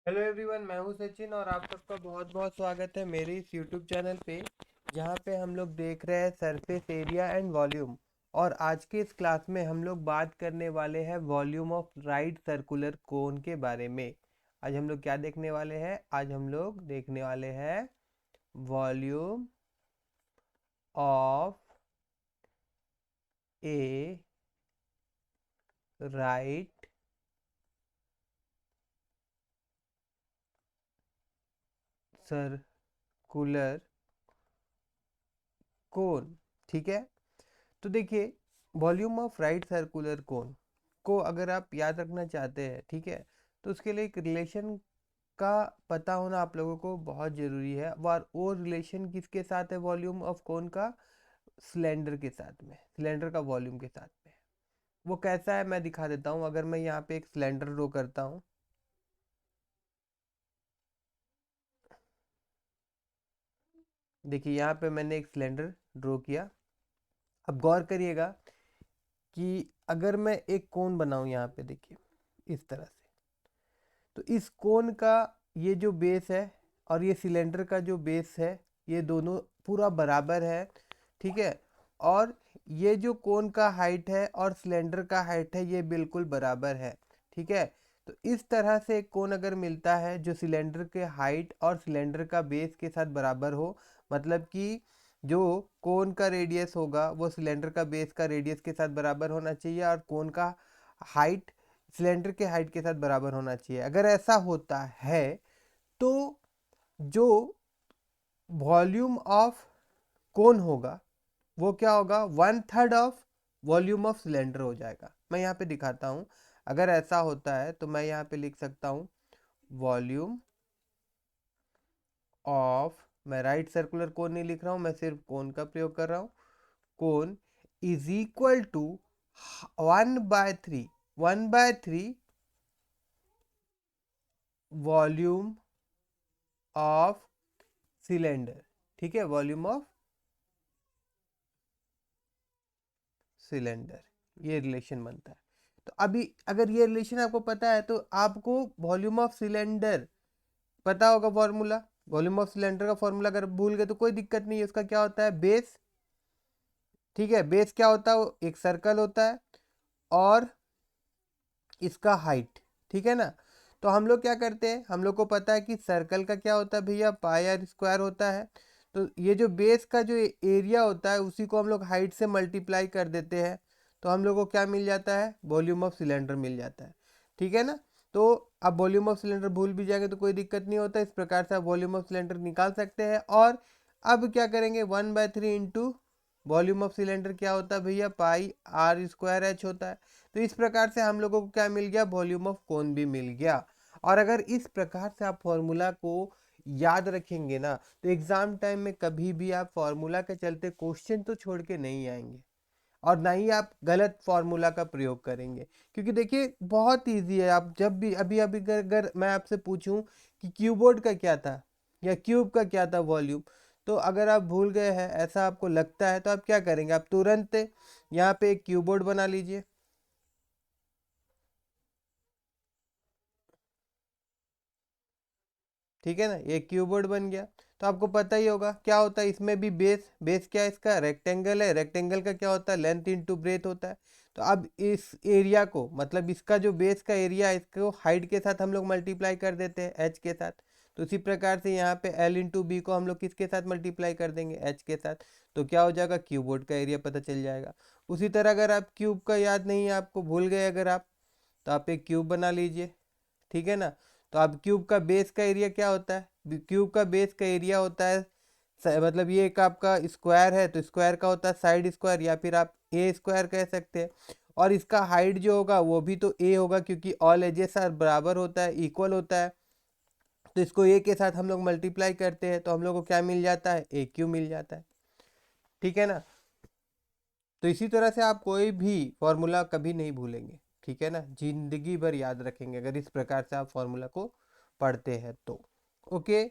Hello everyone, मैं हूं सचिन और आप सबका बहुत बहुत स्वागत है मेरे इस यूट्यूब चैनल पे, जहां पे हम लोग देख रहे हैं सरफेस एरिया एंड वॉल्यूम। और आज के इस क्लास में हम लोग बात करने वाले हैं volume of right circular cone के बारे में। आज हम लोग क्या देखने वाले हैं? आज हम लोग देखने वाले हैं volume of A right circular cone. ठीक है, तो देखिए, volume of right circular cone को अगर आप याद रखना चाहते हैं, ठीक है, तो उसके लिए एक रिलेशन का पता होना आप लोगों को बहुत ज़रूरी है। और वो रिलेशन किसके साथ है? वॉल्यूम ऑफ कोन का सिलेंडर के साथ में, सिलेंडर का वॉल्यूम के साथ में। वो कैसा है मैं दिखा देता हूँ। अगर मैं यहाँ पे एक सिलेंडर ड्रॉ करता हूँ, देखिए यहाँ पे मैंने एक सिलेंडर ड्रॉ किया। अब गौर करिएगा कि अगर मैं एक कोन बनाऊँ यहाँ पे, देखिए इस तरह से, तो इस कोन का ये जो बेस है और ये सिलेंडर का जो बेस है, ये दोनों पूरा बराबर है। ठीक है, और ये जो कोन का हाइट है और सिलेंडर का हाइट है, ये बिल्कुल बराबर है। ठीक है, तो इस तरह से एक कोन अगर मिलता है जो सिलेंडर के हाइट और सिलेंडर का बेस के साथ बराबर हो, मतलब कि जो कोन का रेडियस होगा वो सिलेंडर का बेस का रेडियस के साथ बराबर होना चाहिए और कोन का हाइट सिलेंडर के हाइट के साथ बराबर होना चाहिए। अगर ऐसा होता है तो जो वॉल्यूम ऑफ कोन होगा वो क्या होगा? 1/3 ऑफ वॉल्यूम ऑफ सिलेंडर हो जाएगा। मैं यहाँ पे दिखाता हूँ। अगर ऐसा होता है तो मैं यहाँ पे लिख सकता हूँ वॉल्यूम ऑफ, मैं राइट सर्कुलर कोन नहीं लिख रहा हूँ, मैं सिर्फ कोन का प्रयोग कर रहा हूँ। Cone is equal to 1/3, 1/3 volume of cylinder. ठीक है, वॉल्यूम ऑफ सिलेंडर, ये रिलेशन बनता है। तो अभी अगर ये रिलेशन आपको पता है तो आपको वॉल्यूम ऑफ सिलेंडर पता होगा फॉर्मूला। वॉल्यूम ऑफ सिलेंडर का फॉर्मूला अगर भूल गए तो कोई दिक्कत नहीं है। उसका क्या होता है? बेस। ठीक है, बेस क्या होता है? वो एक सर्कल होता है और इसका हाइट। ठीक है ना? तो हम लोग क्या करते हैं, हम लोग को पता है कि सर्कल का क्या होता है भैया, पाई आर स्क्वायर होता है। तो ये जो बेस का जो एरिया होता है उसी को हम लोग हाइट से मल्टीप्लाई कर देते हैं, तो हम लोग को क्या मिल जाता है? वॉल्यूम ऑफ सिलेंडर मिल जाता है। ठीक है ना? तो अब वॉल्यूम ऑफ सिलेंडर भूल भी जाएंगे तो कोई दिक्कत नहीं होता। इस प्रकार से आप वॉल्यूम ऑफ सिलेंडर निकाल सकते हैं। और अब क्या करेंगे? 1/3 इंटू वॉल्यूम ऑफ सिलेंडर क्या होता है भैया? पाई आर स्क्वायर एच होता है। तो इस प्रकार से हम लोगों को क्या मिल गया? वॉल्यूम ऑफ कोन भी मिल गया। और अगर इस प्रकार से आप फॉर्मूला को याद रखेंगे ना, तो एग्जाम टाइम में कभी भी आप फॉर्मूला के चलते क्वेश्चन तो छोड़ के नहीं आएंगे और ना ही आप गलत फॉर्मूला का प्रयोग करेंगे। क्योंकि देखिए बहुत इजी है। आप जब भी अभी अभी अगर मैं आपसे पूछूं कि क्यूबोर्ड का क्या था या क्यूब का क्या था वॉल्यूम, तो अगर आप भूल गए हैं, ऐसा आपको लगता है, तो आप क्या करेंगे? आप तुरंत यहाँ पे एक क्यूबोर्ड बना लीजिए। ठीक है ना, ये कीबोर्ड बन गया। तो आपको पता ही होगा क्या होता है इसमें भी। बेस, बेस क्या है इसका? रेक्टेंगल है। रेक्टेंगल का क्या होता है? लेंथ इंटू ब्रेथ होता है। तो अब इस एरिया को, मतलब इसका जो बेस का एरिया है, इसको हाइट के साथ हम लोग मल्टीप्लाई कर देते हैं एच के साथ। तो उसी प्रकार से यहाँ पे एल इंटू बी को हम लोग किसके साथ मल्टीप्लाई कर देंगे? एच के साथ। तो क्या हो जाएगा? क्यूबोर्ड का एरिया पता चल जाएगा। उसी तरह अगर आप क्यूब का याद नहीं है, आपको भूल गए अगर आप, तो आप एक क्यूब बना लीजिए। ठीक है ना? तो अब क्यूब का बेस का एरिया क्या होता है? क्यूब का बेस का एरिया होता है मतलब ये एक आपका स्क्वायर है तो स्क्वायर का होता है साइड स्क्वायर, या फिर आप ए स्क्वायर कह सकते हैं। और इसका हाइट जो होगा वो भी तो ए होगा, क्योंकि ऑल एजेस आर बराबर होता है, इक्वल होता है। तो इसको ए के साथ हम लोग मल्टीप्लाई करते हैं तो हम लोग को क्या मिल जाता है? ए क्यू मिल जाता है। ठीक है ना? तो इसी तरह से आप कोई भी फॉर्मूला कभी नहीं भूलेंगे। ठीक है ना? जिंदगी भर याद रखेंगे अगर इस प्रकार से आप फॉर्मूला को पढ़ते हैं तो। ओके।